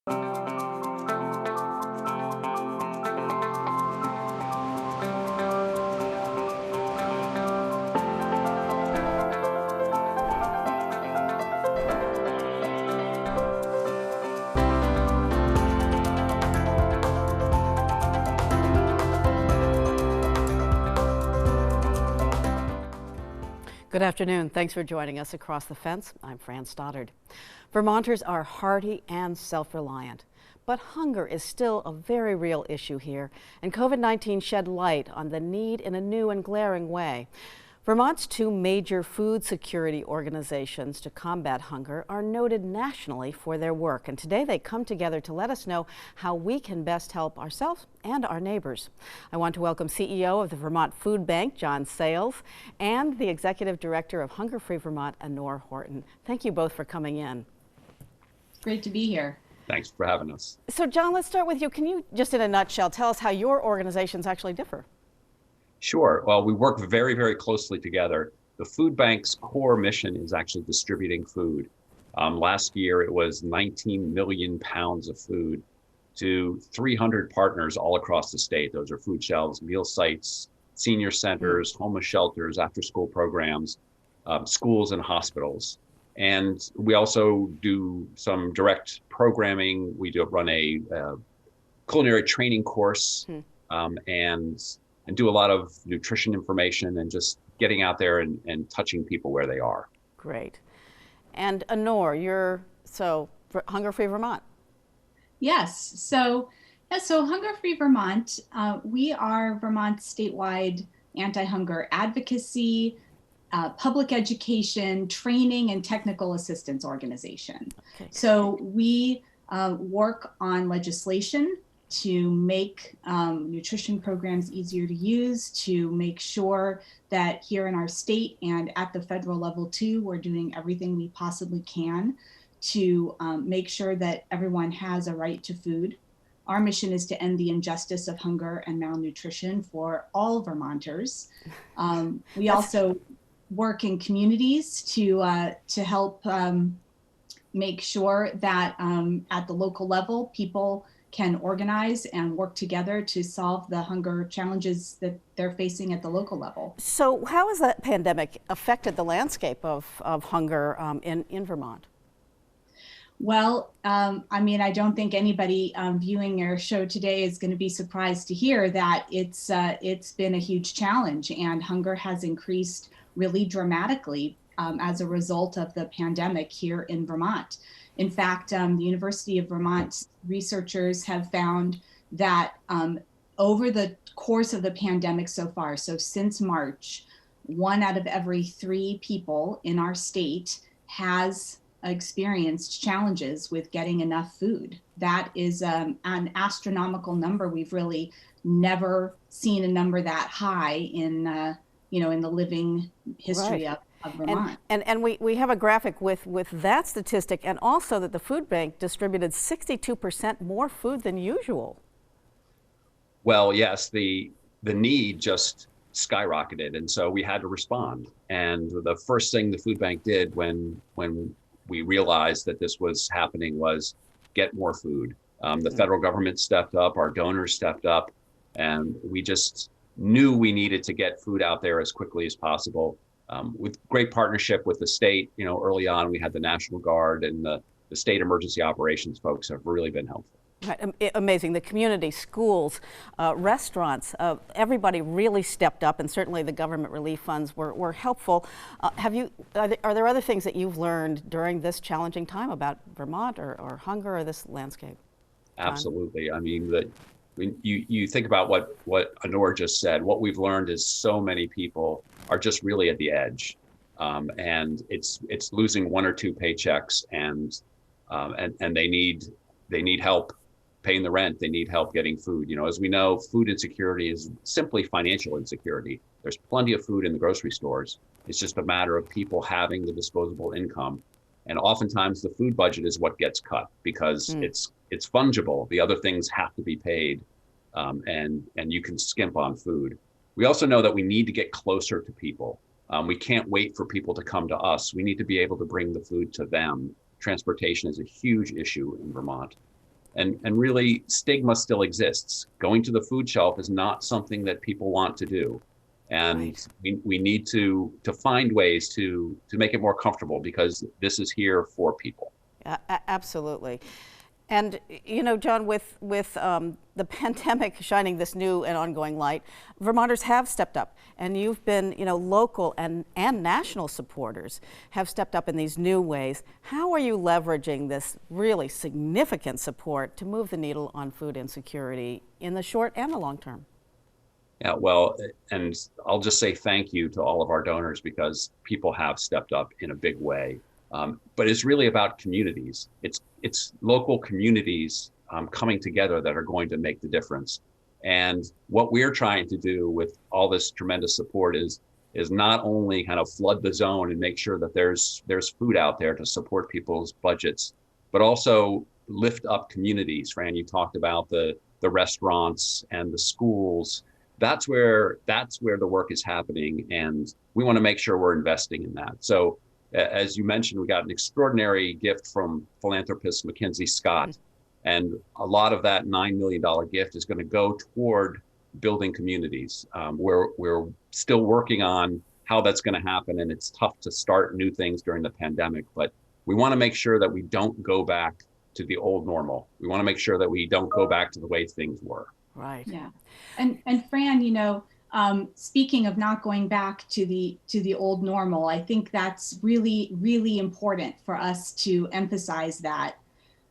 Good afternoon. Thanks for joining us across the fence. I'm Fran Stoddard. Vermonters are hearty and self-reliant, but hunger is still a very real issue here, and COVID-19 shed light on the need in a new and glaring way. Vermont's two major food security organizations to combat hunger are noted nationally for their work, and today they come together to let us know how we can best help ourselves and our neighbors. I want to welcome CEO of the Vermont Foodbank, John Sales, and the Executive Director of Hunger Free Vermont, Anor Horton. Thank you both for coming in. Great to be here. Thanks for having us. So John, let's start with you. Can you, just in a nutshell, tell us how your organizations actually differ? Sure. Well, we work very, very closely together. The food bank's core mission is actually distributing food. Last year, it was 19 million pounds of food to 300 partners all across the state. Those are food shelves, meal sites, senior centers, homeless shelters, after-school programs, schools and hospitals. And we also do some direct programming. We do run a culinary training course and do a lot of nutrition information and just getting out there and touching people where they are. Great. And Anor, you're Hunger Free Vermont. Yes. So Hunger Free Vermont, we are Vermont's statewide anti-hunger advocacy, public education, training, and technical assistance organization. Okay. So we work on legislation to make nutrition programs easier to use, to make sure that here in our state and at the federal level too, we're doing everything we possibly can to make sure that everyone has a right to food. Our mission is to end the injustice of hunger and malnutrition for all Vermonters. We also work in communities to help make sure that at the local level, people can organize and work together to solve the hunger challenges that they're facing at the local level. So how has that pandemic affected the landscape of hunger in Vermont? Well, I don't think anybody viewing your show today is going to be surprised to hear that it's been a huge challenge, and hunger has increased really dramatically as a result of the pandemic here in Vermont. In fact, the University of Vermont researchers have found that over the course of the pandemic so far, so since March, 1 out of every 3 people in our state has experienced challenges with getting enough food. That is an astronomical number. We've really never seen a number that high in the living history of Vermont. And we have a graphic with that statistic, and also that the food bank distributed 62% more food than usual. Well, yes, the need just skyrocketed, and so we had to respond. And the first thing the food bank did when we realized that this was happening was get more food. The federal government stepped up, our donors stepped up, and we just knew we needed to get food out there as quickly as possible. With great partnership with the state, early on we had the National Guard, and the state emergency operations folks have really been helpful. Right. Amazing. The community, schools, restaurants, everybody really stepped up, and certainly the government relief funds were helpful. Are there other things that you've learned during this challenging time about Vermont or hunger or this landscape? John? Absolutely. I mean, when you think about what Anor just said, what we've learned is so many people are just really at the edge, and it's losing 1 or 2 paychecks, and they need help paying the rent. They need help getting food. As we know, food insecurity is simply financial insecurity. There's plenty of food in the grocery stores. It's just a matter of people having the disposable income. And oftentimes the food budget is what gets cut because it's fungible. The other things have to be paid, and you can skimp on food. We also know that we need to get closer to people. We can't wait for people to come to us. We need to be able to bring the food to them. Transportation is a huge issue in Vermont. And really, stigma still exists. Going to the food shelf is not something that people want to do. And we need to find ways to make it more comfortable, because this is here for people. Absolutely. And, you know, John, with the pandemic shining this new and ongoing light, Vermonters have stepped up, and you've been, you know, local and national supporters have stepped up in these new ways. How are you leveraging this really significant support to move the needle on food insecurity in the short and the long term? Yeah, well, and I'll just say thank you to all of our donors, because people have stepped up in a big way. But it's really about communities. It's local communities coming together that are going to make the difference. And what we're trying to do with all this tremendous support is not only kind of flood the zone and make sure that there's food out there to support people's budgets, but also lift up communities. Fran, you talked about the restaurants and the schools. That's where the work is happening, and we want to make sure we're investing in that. So as you mentioned, we got an extraordinary gift from philanthropist Mackenzie Scott, and a lot of that $9 million gift is going to go toward building communities. We're still working on how that's going to happen, and it's tough to start new things during the pandemic, but we want to make sure that we don't go back to the old normal. We want to make sure that we don't go back to the way things were. Right. Yeah. And Fran, you know, speaking of not going back to the old normal, I think that's really, really important for us to emphasize that.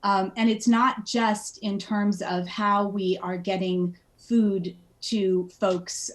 And it's not just in terms of how we are getting food to folks,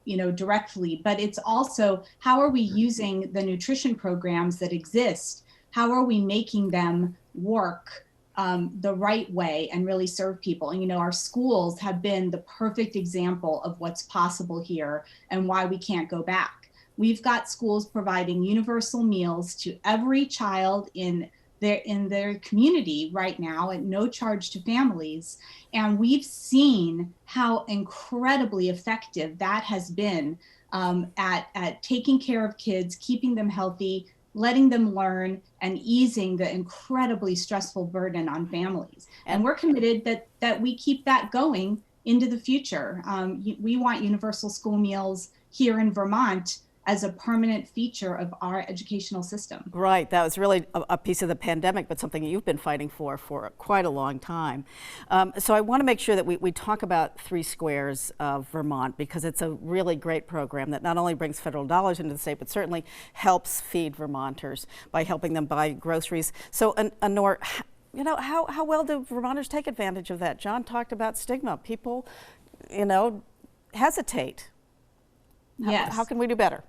you know, directly, but it's also how are we using the nutrition programs that exist? How are we making them work the right way and really serve people? And, you know, our schools have been the perfect example of what's possible here and why we can't go back. We've got schools providing universal meals to every child in their community right now at no charge to families. And we've seen how incredibly effective that has been at taking care of kids, keeping them healthy, letting them learn, and easing the incredibly stressful burden on families. And we're committed that we keep that going into the future. We want universal school meals here in Vermont as a permanent feature of our educational system. Right, that was really a piece of the pandemic, but something you've been fighting for quite a long time. So I want to make sure that we talk about 3 Squares of Vermont, because it's a really great program that not only brings federal dollars into the state, but certainly helps feed Vermonters by helping them buy groceries. So Anor, you know, how well do Vermonters take advantage of that? John talked about stigma. People, you know, hesitate. Yes. How can we do better?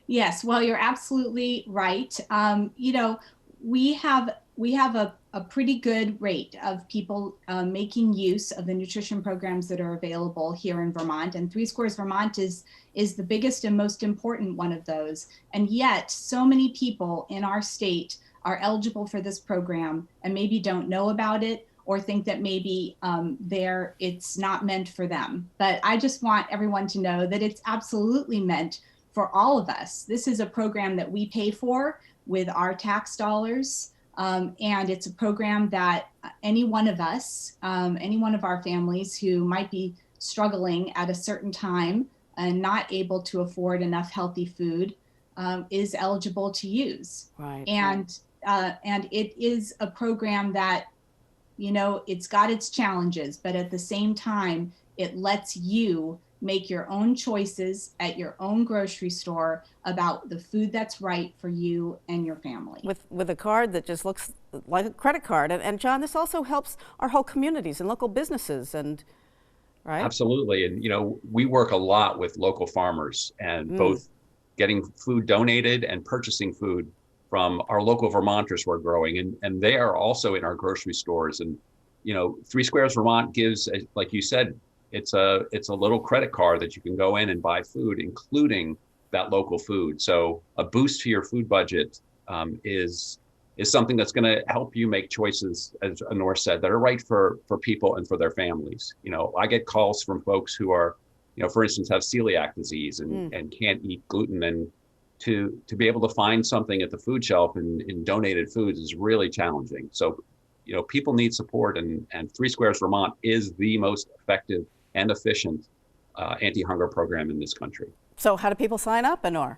Yes, well, you're absolutely right. You know, we have a pretty good rate of people making use of the nutrition programs that are available here in Vermont, and 3 Squares Vermont is the biggest and most important one of those. And yet, so many people in our state are eligible for this program and maybe don't know about it, or think that maybe it's not meant for them. But I just want everyone to know that it's absolutely meant for all of us. This is a program that we pay for with our tax dollars. And it's a program that any one of us, any one of our families who might be struggling at a certain time and not able to afford enough healthy food is eligible to use. Right. And it is a program that, you know, it's got its challenges, but at the same time, it lets you make your own choices at your own grocery store about the food that's right for you and your family. With a card that just looks like a credit card. And John, this also helps our whole communities and local businesses, and right? Absolutely. And, you know, we work a lot with local farmers, and both getting food donated and purchasing food from our local Vermonters who are growing. And they are also in our grocery stores. And, you know, 3 Squares Vermont gives, like you said, it's a little credit card that you can go in and buy food, including that local food. So a boost to your food budget is something that's going to help you make choices, as Anor said, that are right for people and for their families. You know, I get calls from folks who are, you know, for instance, have celiac disease and can't eat gluten, and to be able to find something at the food shelf in donated foods is really challenging. So people need support, and Three Squares Vermont is the most effective and efficient anti-hunger program in this country. So how do people sign up, Anor?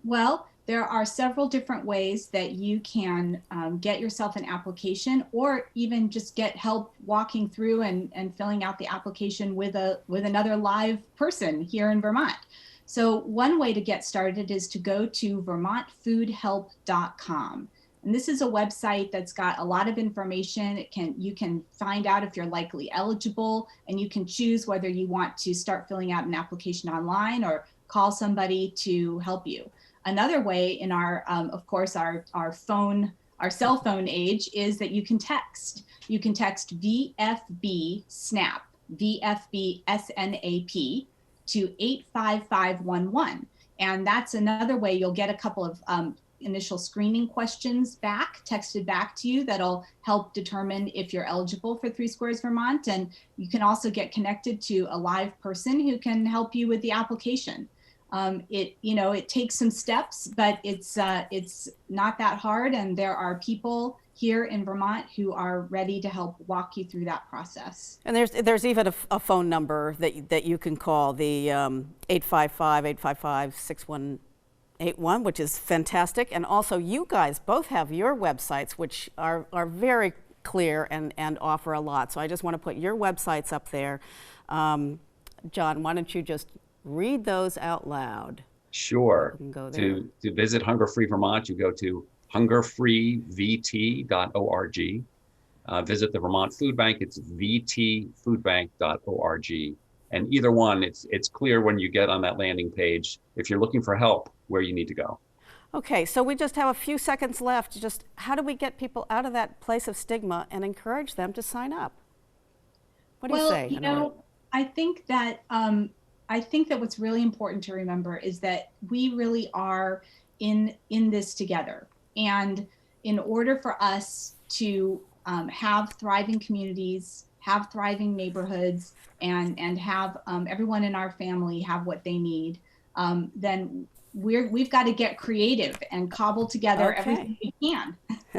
Well, there are several different ways that you can get yourself an application, or even just get help walking through and filling out the application with another live person here in Vermont. So one way to get started is to go to vermontfoodhelp.com. And this is a website that's got a lot of information. You can find out if you're likely eligible, and you can choose whether you want to start filling out an application online or call somebody to help you. Another way in our, of course, our cell phone age is that you can text. You can text VFB SNAP, VFB SNAP to 85511. And that's another way you'll get a couple of initial screening questions texted back to you that'll help determine if you're eligible for Three Squares Vermont. And you can also get connected to a live person who can help you with the application. It takes some steps, but it's not that hard. And there are people here in Vermont who are ready to help walk you through that process. And there's even a phone number that you can call, the 855-855-6181, which is fantastic. And also, you guys both have your websites, which are very clear and offer a lot. So I just want to put your websites up there. John, why don't you just read those out loud? Sure. You can go there. To visit Hunger Free Vermont, you go to hungerfreevt.org. Visit the Vermont Food Bank. It's vtfoodbank.org. And either one, it's clear when you get on that landing page, if you're looking for help, where you need to go. Okay, so we just have a few seconds left. Just how do we get people out of that place of stigma and encourage them to sign up? What do you say? I think that what's really important to remember is that we really are in this together. And in order for us to have thriving communities, have thriving neighborhoods, and have everyone in our family have what they need, then we've got to get creative and cobble together everything we can.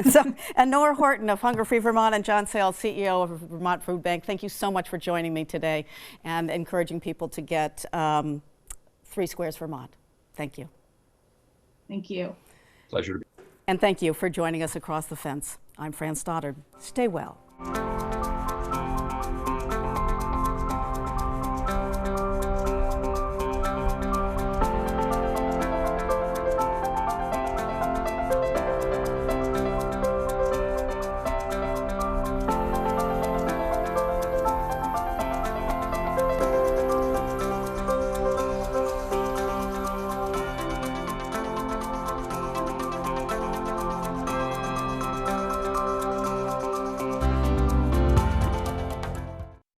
So, Anor Horton of Hunger Free Vermont and John Sales, CEO of Vermont Food Bank, thank you so much for joining me today and encouraging people to get Three Squares Vermont. Thank you. Thank you. Pleasure to be. And thank you for joining us across the fence. I'm Fran Stoddard. Stay well.